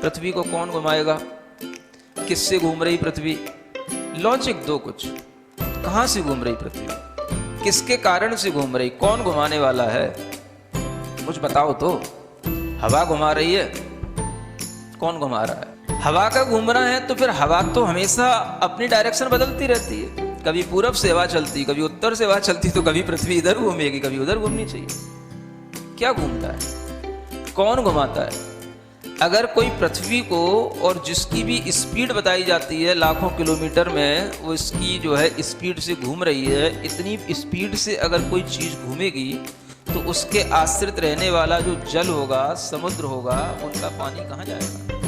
पृथ्वी को कौन घुमाएगा, किससे घूम रही पृथ्वी, लॉजिक दो कुछ। कहां से घूम रही पृथ्वी, किसके कारण से घूम रही, कौन घुमाने वाला है, कुछ बताओ तो। हवा घुमा रही है, कौन घुमा रहा है, हवा का घूमना है तो फिर हवा तो हमेशा अपनी डायरेक्शन बदलती रहती है। कभी पूरब से हवा चलती, कभी उत्तर से हवा चलती, तो कभी पृथ्वी इधर घूमेगी, कभी उधर घूमनी चाहिए। क्या घूमता है, कौन घुमाता है। अगर कोई पृथ्वी को, और जिसकी भी स्पीड बताई जाती है लाखों किलोमीटर में, वो इसकी जो है स्पीड से घूम रही है, इतनी स्पीड से अगर कोई चीज़ घूमेगी तो उसके आश्रित रहने वाला जो जल होगा, समुद्र होगा, उनका पानी कहाँ जाएगा।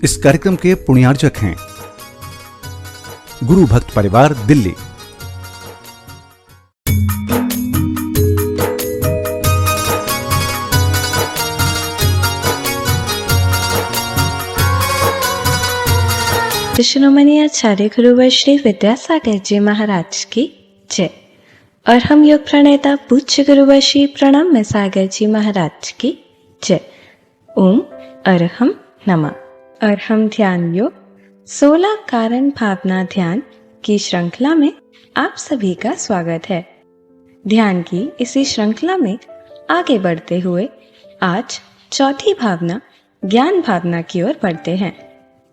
इस कार्यक्रम के पुण्यार्जक हैं गुरु भक्त परिवार, दिल्ली। शिरोमणि आचार्य गुरुवर श्री विद्यासागर जी महाराज की जय। और हम योग प्रणेता पूज्य गुरुवर श्री प्रणम्य सागर जी महाराज की जय। ओम अरहम नमः। और हम ध्यान योग 16 कारण भावना ध्यान की श्रृंखला में आप सभी का स्वागत है। ध्यान की इसी श्रृंखला में आगे बढ़ते हुए आज चौथी भावना ज्ञान भावना की ओर बढ़ते हैं।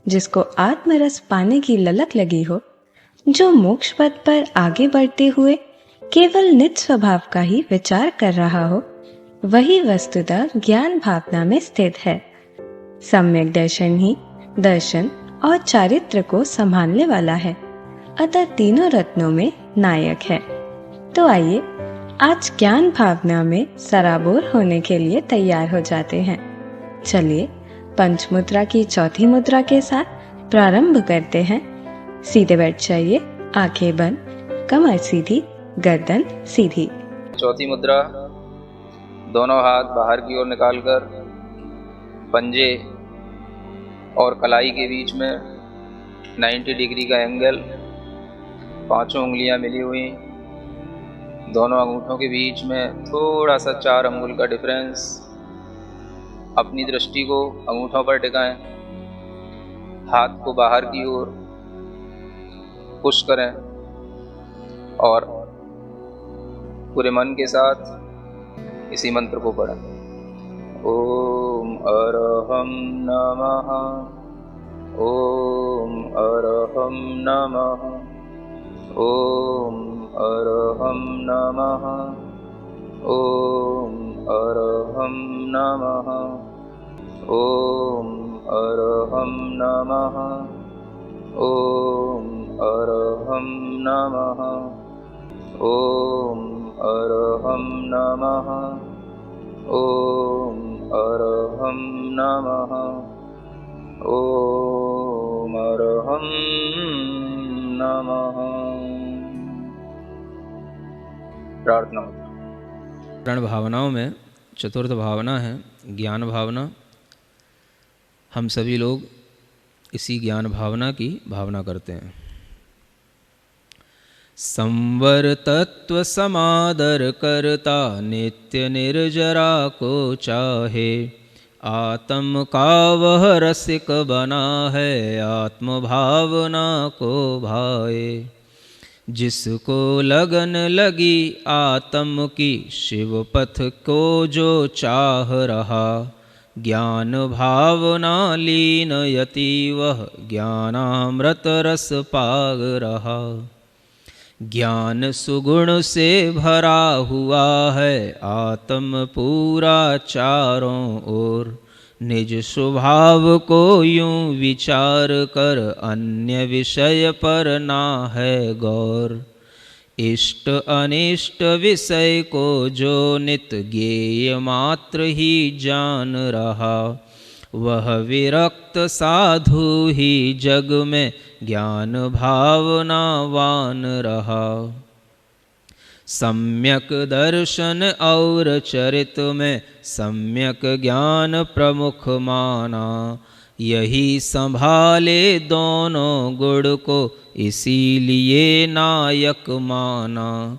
जिसको आत्मरस पाने की ललक लगी हो, जो मोक्ष पथ पर आगे बढ़ते हुए केवल निज स्वभाव का ही विचार कर रहा हो, वही वस्तुतः ज्ञान भावना में स्थित है। सम्यक दर्शन ही दर्शन और चारित्र को संभालने वाला है, अतः तीनों रत्नों में नायक है। तो आइए आज ज्ञान भावना में सराबोर होने के लिए तैयार हो जाते हैं। चलिए पंच मुद्रा की चौथी मुद्रा के साथ प्रारंभ करते हैं। सीधे बैठ जाइए, आंखें बंद, कमर सीधी, गर्दन सीधी। चौथी मुद्रा, दोनों हाथ बाहर की ओर निकालकर पंजे और कलाई के बीच में 90 डिग्री का एंगल, पांचों उंगलियां मिली हुई, दोनों अंगूठों के बीच में थोड़ा सा 4 अंगुल का डिफरेंस। अपनी दृष्टि को अंगूठों पर टिकाएं, हाथ को बाहर की ओर पुश करें और पूरे मन के साथ इसी मंत्र को पढ़ें। ओम अरहम नमः, ओम अरहम नमः, ओम अरहम नमः, ओम अरहम नमः, ओम अरहम नमः, ओम अरहम नमः, ओम अरहम नमः, ओम अरहम नमः, ओम अरहम नमः। प्रार्थना। प्रण भावनाओं में चतुर्थ भावना है ज्ञान भावना। हम सभी लोग इसी ज्ञान भावना की भावना करते हैं। संवर तत्व समादर करता नित्य निर्जरा को चाहे, आत्म का वह रसिक बना है आत्म भावना को भाए। जिसको लगन लगी आत्म की शिव पथ को जो चाह रहा, ज्ञान भावना लीन यति वह ज्ञानामृत रस पाग रहा। ज्ञान सुगुण से भरा हुआ है आत्म पूरा चारों ओर। निज स्वभाव को यूं विचार कर अन्य विषय पर ना है गौर। इष्ट अनिष्ट विषय को जो नित ज्ञेय मात्र ही जान रहा, वह विरक्त साधु ही जग में ज्ञान भावनावान रहा। सम्यक दर्शन और चरित में सम्यक ज्ञान प्रमुख माना, यही संभाले दोनों गुण को इसीलिए नायक माना।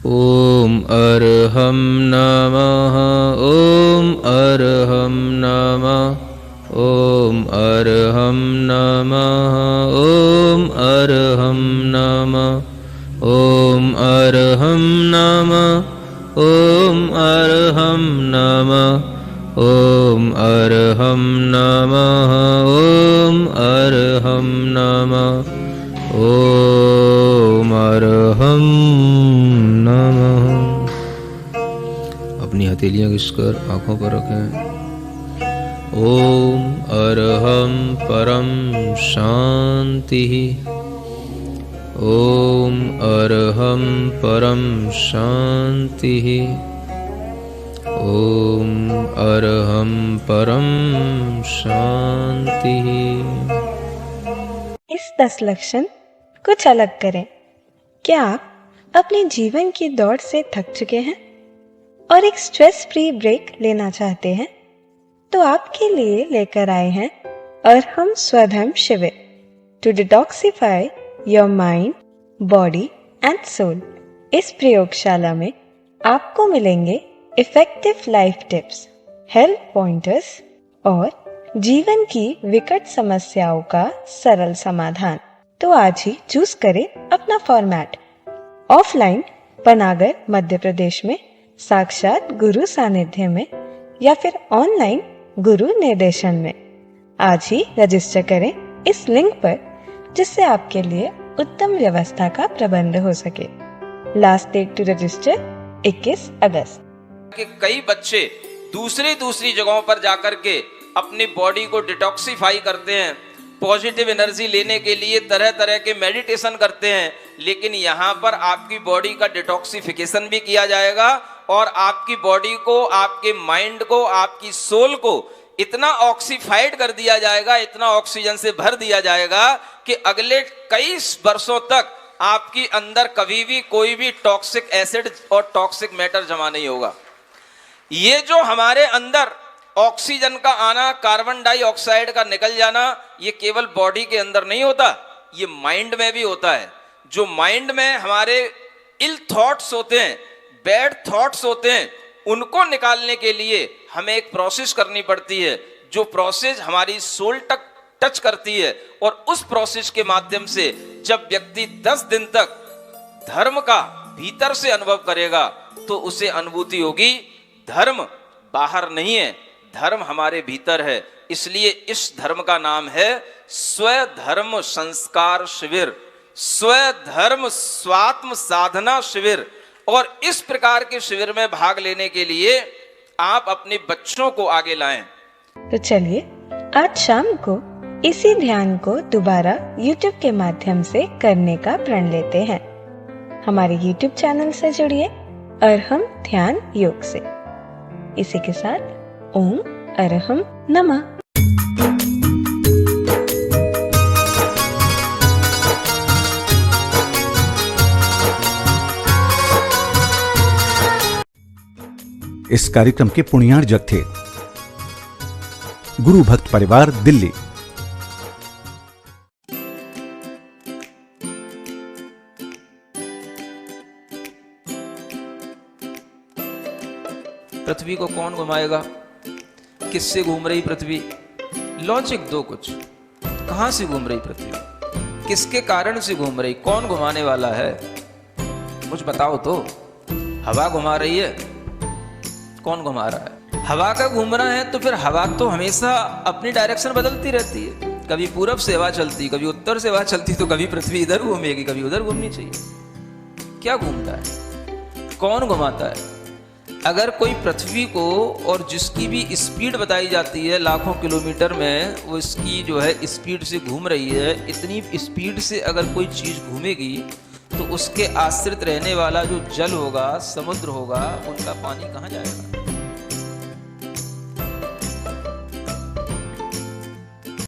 ॐ अर्हं नमः। ॐ अर्हं नमः। ॐ अर्हं नमः। ॐ अर्हं नमः। ॐ अर्हं नमः। ॐ अर्हं नमः। ॐ अर्हं नमः। ॐ अर्हं नमः। ॐ अर्हं नमः। अपनी हथेलियां घिसकर आंखों पर रखें। ॐ अर्हं परम शांति। ॐ अर्हं परम शांति। ॐ अर्हं परम शांति। इस 10 लक्षण कुछ अलग करें। क्या आप अपने जीवन की दौड़ से थक चुके हैं और एक स्ट्रेस फ्री ब्रेक लेना चाहते हैं? तो आपके लिए लेकर आए हैं अर्हम स्वधर्म शिविर to detoxify your mind, body and soul. इस प्रयोगशाला में आपको मिलेंगे effective life tips, health pointers और जीवन की विकट समस्याओं का सरल समाधान। तो आज ही चूज करें अपना फॉर्मेट। ऑफलाइन पनागर मध्य प्रदेश में साक्षात गुरु सानिध्य में या फिर ऑनलाइन गुरु निर्देशन में। आज ही रजिस्टर करें इस लिंक पर, जिससे आपके लिए उत्तम व्यवस्था का प्रबंध हो सके। लास्ट डेट टू रजिस्टर 21 अगस्त। कि कई बच्चे दूसरी जगहों पर जाकर के अपनी बॉडी को डिटॉक्सिफाई करते हैं, पॉजिटिव एनर्जी लेने के लिए तरह तरह के मेडिटेशन करते हैं, लेकिन यहाँ पर आपकी बॉडी का डिटॉक्सिफिकेशन भी किया जाएगा और आपकी बॉडी को, आपके माइंड को, आपकी सोल को इतना ऑक्सीफाइड कर दिया जाएगा, इतना ऑक्सीजन से भर दिया जाएगा कि अगले कई वर्षों तक आपकी अंदर कभी भी कोई भी टॉक्सिक एसिड और टॉक्सिक मैटर जमा नहीं होगा। ये जो हमारे अंदर ऑक्सीजन का आना, कार्बन डाइऑक्साइड का निकल जाना, ये केवल बॉडी के अंदर नहीं होता, ये माइंड में भी होता है। जो माइंड में हमारे इल थॉट्स होते हैं, बैड थॉट्स होते हैं, उनको निकालने के लिए हमें एक प्रोसेस करनी पड़ती है, जो प्रोसेस हमारी सोल तक टच करती है। और उस प्रोसेस के माध्यम से जब व्यक्ति 10 दिन तक धर्म का भीतर से अनुभव करेगा तो उसे अनुभूति होगी धर्म बाहर नहीं है, धर्म हमारे भीतर है। इसलिए इस धर्म का नाम है स्वधर्म संस्कार शिविर, स्वधर्म स्वात्म साधना शिविर। और इस प्रकार के शिविर में भाग लेने के लिए आप अपने बच्चों को आगे लाएं। तो चलिए आज शाम को इसी ध्यान को दोबारा YouTube के माध्यम से करने का प्रण लेते हैं। हमारे YouTube चैनल से जुड़िए अर्हम ध्यान योग से। इसी के साथ ओम अर्हम नमः। इस कार्यक्रम के पुण्यार्जक थे गुरु भक्त परिवार, दिल्ली। पृथ्वी को कौन घुमाएगा? किससे घूम रही पृथ्वी? लॉजिक दो कुछ। कहां से घूम रही पृथ्वी? किसके कारण से घूम रही? कौन घुमाने वाला है? कुछ बताओ तो। हवा घुमा रही है? कौन घुमा रहा है? हवा का घूमना है तो फिर हवा तो हमेशा अपनी डायरेक्शन बदलती रहती है। कभी पूरब से हवा चलती, कभी उत्तर से हवा चलती, तो कभी पृथ्वी इधर घूमेगी, कभी उधर घूमनी चाहिए। क्या घूमता है? कौन घुमाता है? अगर कोई पृथ्वी को, और जिसकी भी स्पीड बताई जाती है लाखों किलोमीटर में, वो इसकी जो है स्पीड से घूम रही है, इतनी स्पीड से अगर कोई चीज घूमेगी तो उसके आश्रित रहने वाला जो जल होगा, समुद्र होगा, उनका पानी कहाँ जाएगा?